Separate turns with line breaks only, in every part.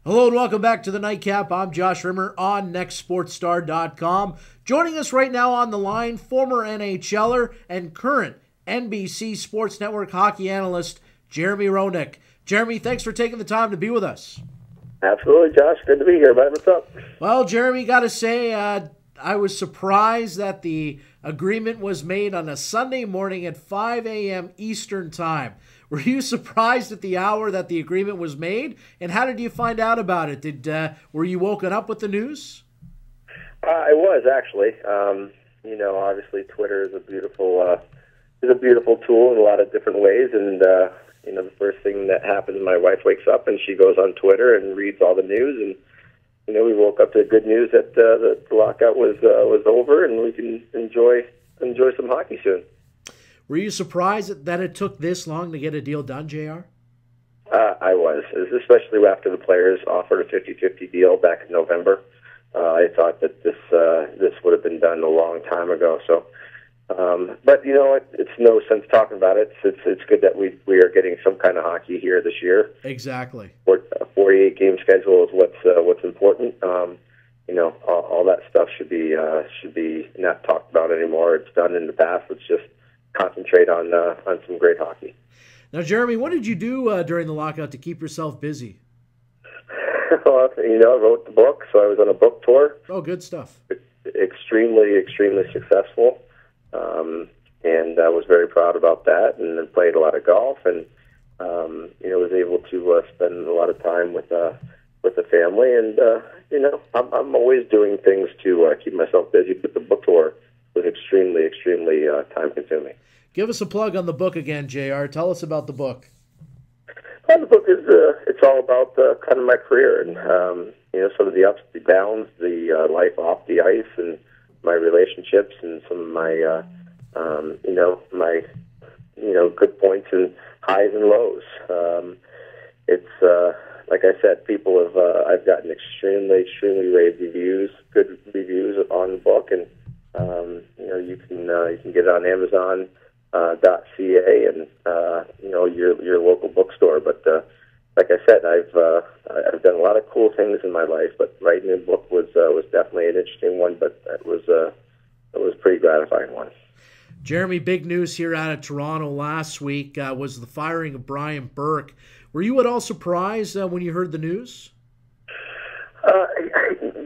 Hello and welcome back to the Nightcap. I'm Josh Rimmer on Nextsportstar.com. Joining us right now on the line, former NHLer and current NBC Sports Network hockey analyst, Jeremy Roenick. Jeremy, thanks for taking the time to be with us.
Absolutely, Josh. Good to be here, bud. What's up?
Well, Jeremy, got to say, I was surprised that the agreement was made on a Sunday morning at 5 a.m. Eastern Time. Were you surprised at the hour that the agreement was made? And how did you find out about it? Were you woken up with the news?
I was actually. Obviously, Twitter is a beautiful tool in a lot of different ways. And the first thing that happens, my wife wakes up and she goes on Twitter and reads all the news. And we woke up to good news that the lockout was over and we can enjoy some hockey soon.
Were you surprised that it took this long to get a deal done, JR?
I was, especially after the players offered a 50-50 deal back in November. I thought that this would have been done a long time ago. So, but you know what? It's no sense talking about it. It's good that we are getting some kind of hockey here this year.
Exactly.
A 48-game schedule is what's important. All that stuff should be not talked about anymore. It's done in the past. Let's just concentrate on some great hockey.
Now, Jeremy, what did you do during the lockout to keep yourself busy?
Well, I wrote the book, so I was on a book tour.
Oh, good stuff.
Extremely successful, and I was very proud about that. And then played a lot of golf, and was able to spend a lot of time with the family. And I'm always doing things to keep myself busy. But the book tour was extremely time consuming.
Give us a plug on the book again, JR. Tell us about the book.
Well, the book is it's all about kind of my career and some of the ups, the downs, the life off the ice, and my relationships, and some of my good points and highs and lows. It's like I said, I've gotten extremely rave reviews, good reviews on the book, and you can get it on Amazon.ca and your local bookstore. But like I said, I've done a lot of cool things in my life, but writing a book was definitely an interesting one. But it was a pretty gratifying one.
Jeremy, big news here out of Toronto last week was the firing of Brian Burke. Were you at all surprised when you heard the news?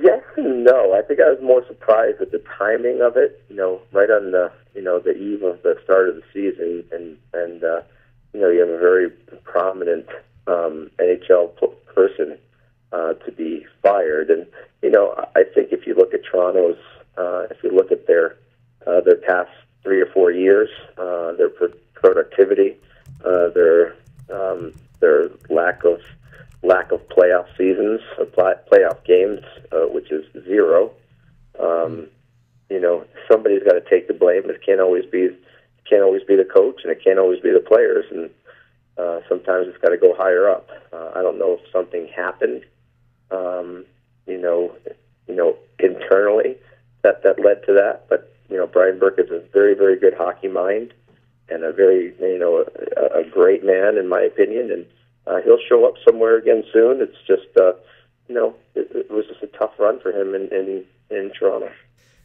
Yes and no. I think I was more surprised at the timing of it. Right on the eve of the start of the season, and you have a very prominent NHL person to be fired. And I think if you look at Toronto's, if you look at their past 3 or 4 years, their productivity, their lack of playoff seasons, playoff games, which is zero. Somebody's got to take the blame. It can't always be the coach, and it can't always be the players. And sometimes it's got to go higher up. I don't know if something happened, internally that led to that. But Brian Burke is a very good hockey mind, and a very a great man in my opinion. And he'll show up somewhere again soon. It's just it was just a tough run for him in Toronto.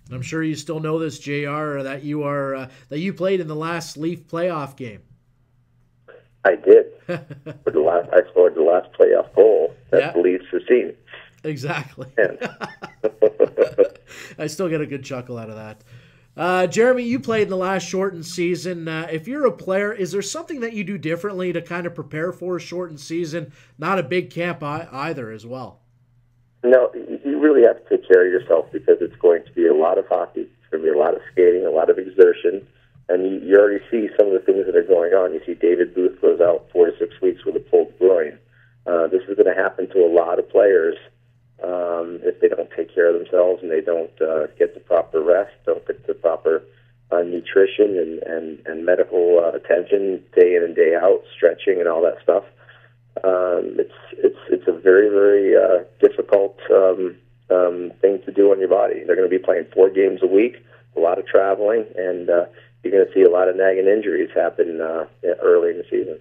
And I'm sure you still know this, JR, that you played in the last Leaf playoff game.
I did. I scored the last playoff goal that the Leafs have seen.
Exactly. I still get a good chuckle out of that. Jeremy, you played in the last shortened season. If you're a player, is there something that you do differently to kind of prepare for a shortened season? Not a big camp either as well.
No, you really have to take care of yourself because it's going to be a lot of hockey. It's going to be a lot of skating, a lot of exertion. And you already see some of the things that are going on. You see David Booth goes out 4 to 6 weeks with a pulled groin. This is going to happen to a lot of players if they don't take care of themselves and they don't get the proper rest, don't get the proper nutrition and medical attention day in and day out, stretching and all that stuff. It's a very difficult thing to do on your body. They're going to be playing 4 games a week, a lot of traveling, and you're going to see a lot of nagging injuries happen early in the season.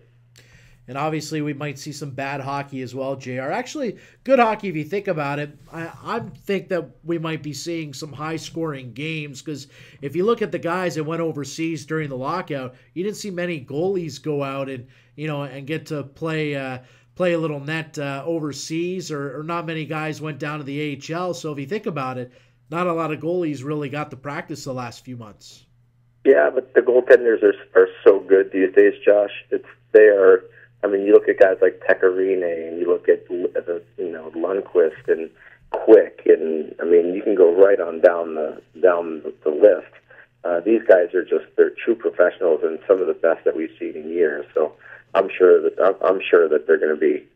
And obviously we might see some bad hockey as well, JR. Actually, good hockey if you think about it. I think that we might be seeing some high-scoring games because if you look at the guys that went overseas during the lockout, you didn't see many goalies go out and get to play a little net overseas, or not many guys went down to the AHL. So if you think about it, not a lot of goalies really got to practice the last few months.
Yeah, but the goaltenders are so good these days, Josh. They are. I mean, you look at guys like Pecorine, and you look at Lundqvist and Quick, and I mean, you can go right on down the list. These guys they're true professionals and some of the best that we've seen in years. So I'm sure that they're going to be.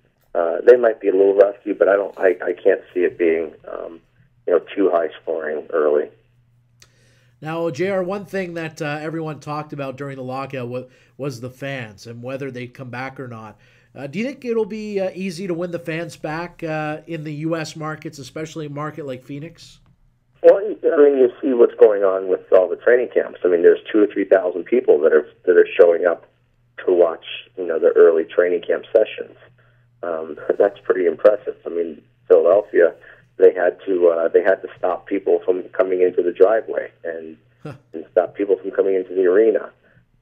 They might be a little rusty, but I can't see it being too high scoring early.
Now, JR, one thing that everyone talked about during the lockout was the fans and whether they'd come back or not. Do you think it'll be easy to win the fans back in the U.S. markets, especially a market like Phoenix?
Well, I mean, you see what's going on with all the training camps. I mean, there's 2,000 or 3,000 people that are showing up to watch, the early training camp sessions. That's pretty impressive. I mean, Philadelphia, they had to stop people from coming into the driveway and stop people from coming into the arena.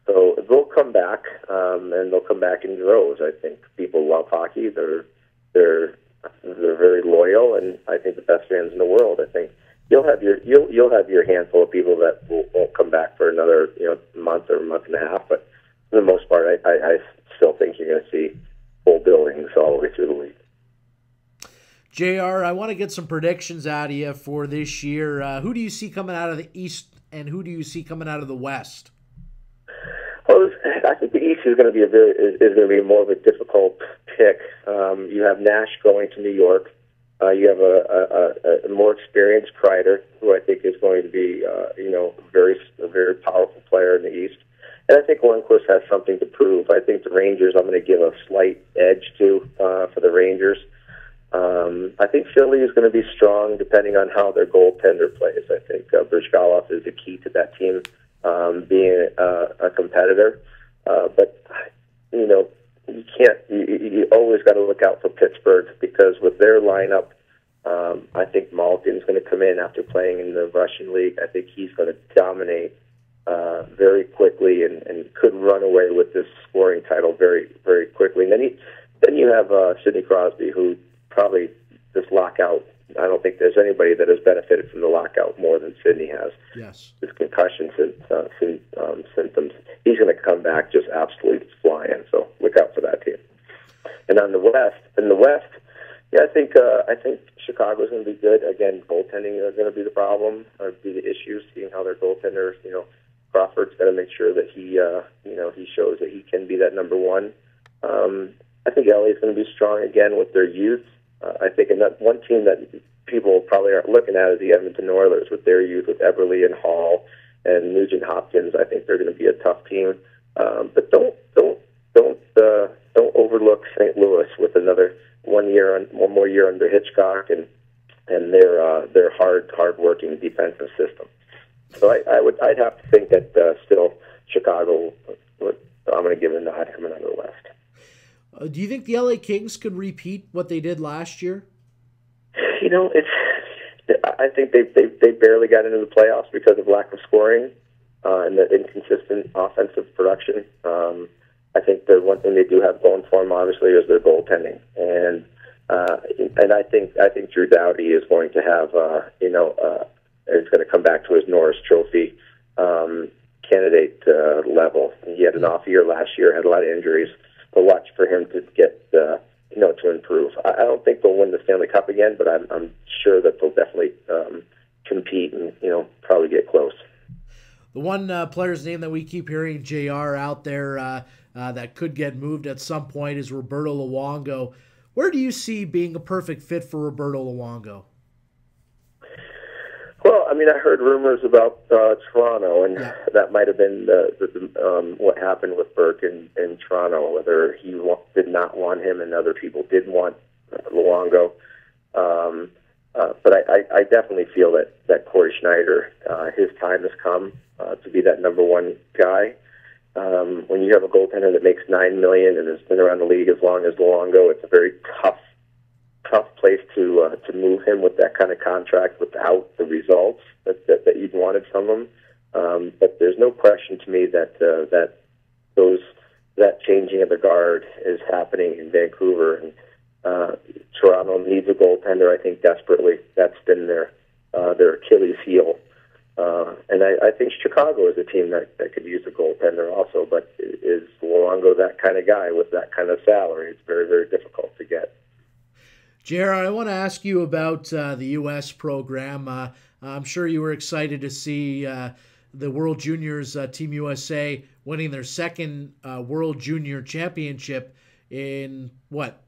So they'll come back, and they'll come back in droves. I think people love hockey. They're very loyal, and I think the best fans in the world. I think you'll have your handful of people that won't come back for another month or month and a half. But for the most part, I still think you're going to see full buildings all the way through the league.
JR, I want to get some predictions out of you for this year. Who do you see coming out of the East, and who do you see coming out of the West?
Well, I think the East is going to be more of a difficult pick. You have Nash going to New York. You have a more experienced Kreider, who I think is going to be a very powerful player in the East. And I think Lundqvist has something to prove. I think the Rangers, I'm going to give a slight edge to for the Rangers. I think Philly is going to be strong depending on how their goaltender plays. I think Brizgalov is the key to that team being a competitor. But, you can't. You always got to look out for Pittsburgh because with their lineup, I think Malkin's going to come in after playing in the Russian League. I think he's going to dominate very quickly and could run away with this scoring title very, very quickly. And then you have Sidney Crosby, who probably this lockout, I don't think there's anybody that has benefited from the lockout more than Sidney has.
Yes.
His concussion symptoms. He's going to come back just absolutely flying, so look out for that team. And on the West, yeah, I think Chicago's going to be good. Again, goaltending is going to be the problem, or be the issue, seeing how their goaltenders, Crawford's got to make sure that he shows that he can be that number one. I think LA is going to be strong again with their youth. I think one team that people probably aren't looking at is the Edmonton Oilers with their youth, with Eberle and Hall and Nugent Hopkins. I think they're going to be a tough team. But don't overlook St. Louis with another one more year under Hitchcock and their hard-working defensive system. So I'd have to think that still Chicago. I'm going to give a nod coming out of the West.
Do you think the LA Kings could repeat what they did last year?
I think they barely got into the playoffs because of lack of scoring and the inconsistent offensive production. I think the one thing they do have going for them, obviously, is their goaltending, and I think Drew Doughty is going to have is going to come back to his Norris Trophy candidate level. He had an off year last year, had a lot of injuries. But watch for him to get to improve. I don't think they'll win the Stanley Cup again, but I'm sure that they'll definitely compete and probably get close.
The one player's name that we keep hearing, JR, out there that could get moved at some point is Roberto Luongo. Where do you see being a perfect fit for Roberto Luongo?
Well, I mean, I heard rumors about Toronto, and that might have been what happened with Burke in Toronto, whether he did not want him and other people did want Luongo. But I definitely feel that Corey Schneider, his time has come to be that number one guy. When you have a goaltender that makes $9 million and has been around the league as long as Luongo, it's a very tough place to move him with that kind of contract without the results that you'd wanted from him. But there's no question to me that that changing of the guard is happening in Vancouver, and Toronto needs a goaltender, I think, desperately. That's been their Achilles heel. And I think Chicago is a team that could use a goaltender also, but is Luongo that kind of guy with that kind of salary? It's very, very difficult to get.
Jared, I want to ask you about the U.S. program. I'm sure you were excited to see the World Juniors Team USA winning their second World Junior Championship in,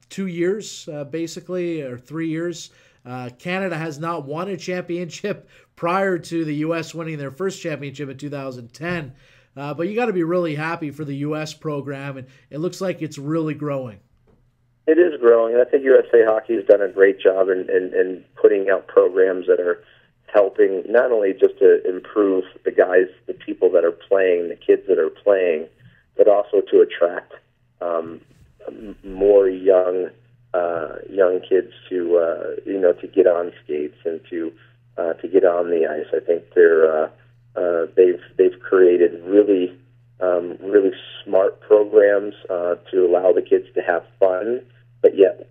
2 years, basically, or 3 years. Canada has not won a championship prior to the U.S. winning their first championship in 2010. But you got to be really happy for the U.S. program, and it looks like it's really growing.
It is growing, and I think USA Hockey has done a great job in putting out programs that are helping not only just to improve the people that are playing, the kids that are playing, but also to attract more young kids to get on skates and to get on the ice. I think they've created really smart programs to allow the kids to have fun, but yet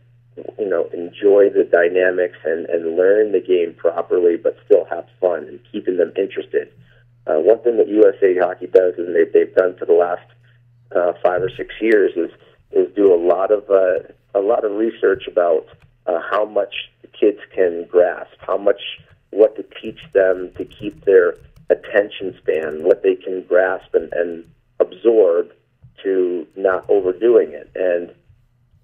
enjoy the dynamics and learn the game properly, but still have fun and keeping them interested. One thing that USA Hockey does, and they've done for the last 5 or 6 years, is do a lot of research about how much the kids can grasp, what to teach them to keep their attention span, what they can grasp and absorb to not overdoing it. And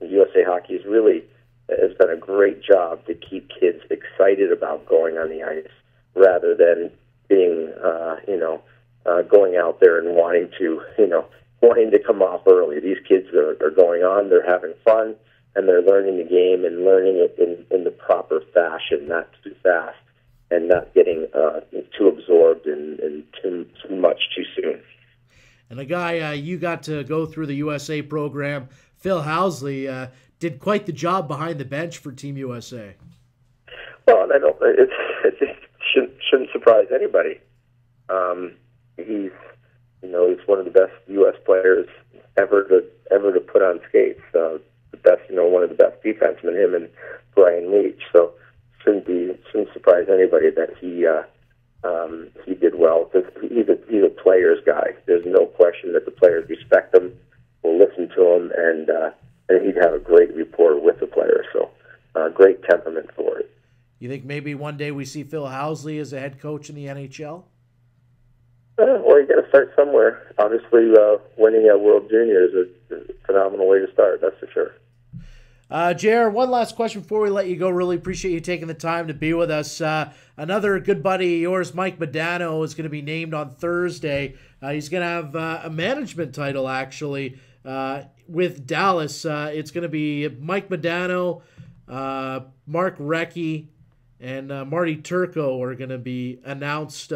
USA Hockey has done a great job to keep kids excited about going on the ice rather than being, going out there and wanting to come off early. These kids are going on, they're having fun, and they're learning the game and learning it in the proper fashion, not too fast and not getting too absorbed and too much too soon.
And a guy you got to go through the USA program, Phil Housley, did quite the job behind the bench for Team USA.
Well, and it shouldn't surprise anybody. He's one of the best U.S. players ever to put on skates. The best, one of the best defensemen, him and Brian Leach. So shouldn't surprise anybody that he did well, because he's a player's guy. There's no question that the players respect him, will listen to him, and he'd have a great rapport with the players. So great temperament for it.
You think maybe one day we see Phil Housley as a head coach in the NHL?
Well, you got to start somewhere. Obviously, winning a World Junior is a phenomenal way to start. That's for sure.
JR, one last question before we let you go. Really appreciate you taking the time to be with us. Another good buddy of yours, Mike Modano, is going to be named on Thursday. He's going to have a management title, actually, with Dallas. It's going to be Mike Modano, Mark Recchi, and Marty Turco are going to be announced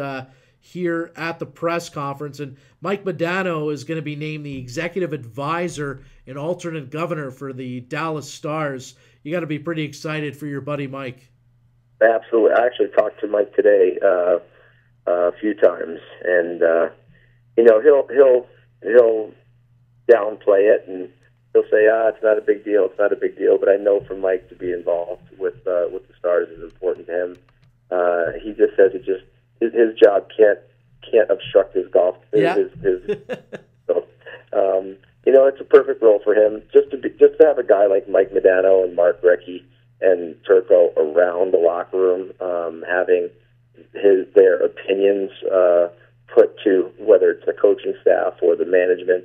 here at the press conference. And Mike Modano is going to be named the executive advisor and alternate governor for the Dallas Stars. You got to be pretty excited for your buddy Mike.
Absolutely. I actually talked to Mike today a few times, and he'll downplay it, and he'll say, it's not a big deal. It's not a big deal. But I know for Mike to be involved with the Stars is important to him. He just says his job can't obstruct his golf.
Yeah.
So, it's a perfect role for him. Just to have a guy like Mike Modano and Mark Recchi and Turco around the locker room, having their opinions put to whether it's the coaching staff or the management.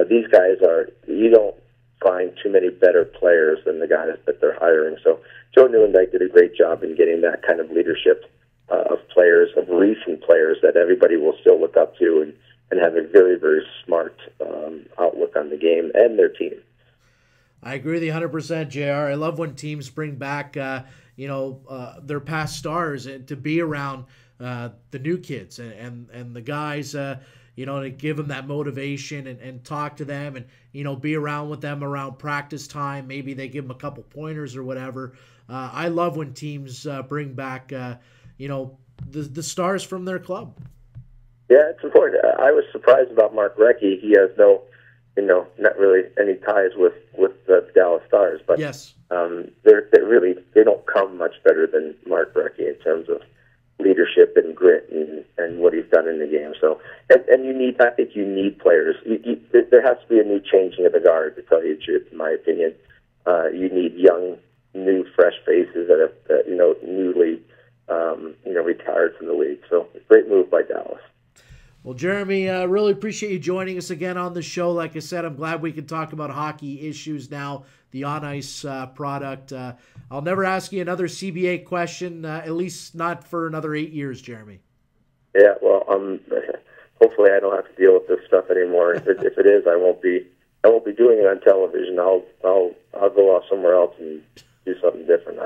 These guys you don't find too many better players than the guys that they're hiring. So Joe Newendike did a great job in getting that kind of leadership of players, of recent players that everybody will still look up to and have a very, very smart outlook on the game and their team.
I agree with you 100%, JR. I love when teams bring back, their past stars and to be around the new kids and the guys, to give them that motivation and talk to them and, be around with them around practice time. Maybe they give them a couple pointers or whatever. I love when teams bring back, the stars from their club.
Yeah, it's important. I was surprised about Mark Recchi. He has no, not really any ties with the Dallas Stars, but
yes,
they don't come much better than Mark Recchi in terms of leadership and grit and what he's done in the game. So, and I think you need players. There has to be a new changing of the guard, to tell you the truth, in my opinion. You need young, new, fresh faces that have, newly, retired from the league. So, great move by Dallas.
Well, Jeremy, really appreciate you joining us again on the show. Like I said, I'm glad we could talk about hockey issues now, the on-ice product. I'll never ask you another CBA question, at least not for another 8 years, Jeremy.
Yeah, well, hopefully I don't have to deal with this stuff anymore. If it is, I won't be doing it on television. I'll go off somewhere else and do something different.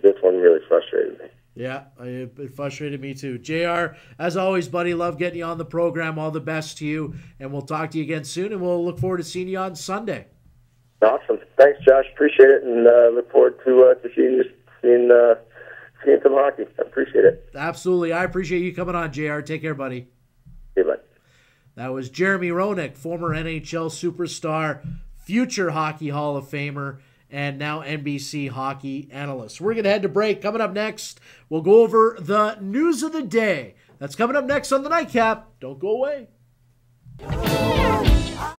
This one really frustrated me.
Yeah, it frustrated me too. JR, as always, buddy, love getting you on the program. All the best to you, and we'll talk to you again soon, and we'll look forward to seeing you on Sunday.
Awesome. Thanks, Josh. Appreciate it, and look forward to seeing some hockey. I appreciate it.
Absolutely. I appreciate you coming on, JR. Take care, buddy.
See you, bud.
That was Jeremy Roenick, former NHL superstar, future Hockey Hall of Famer, and now NBC hockey analyst. We're going to head to break. Coming up next, we'll go over the news of the day. That's coming up next on the Nightcap. Don't go away.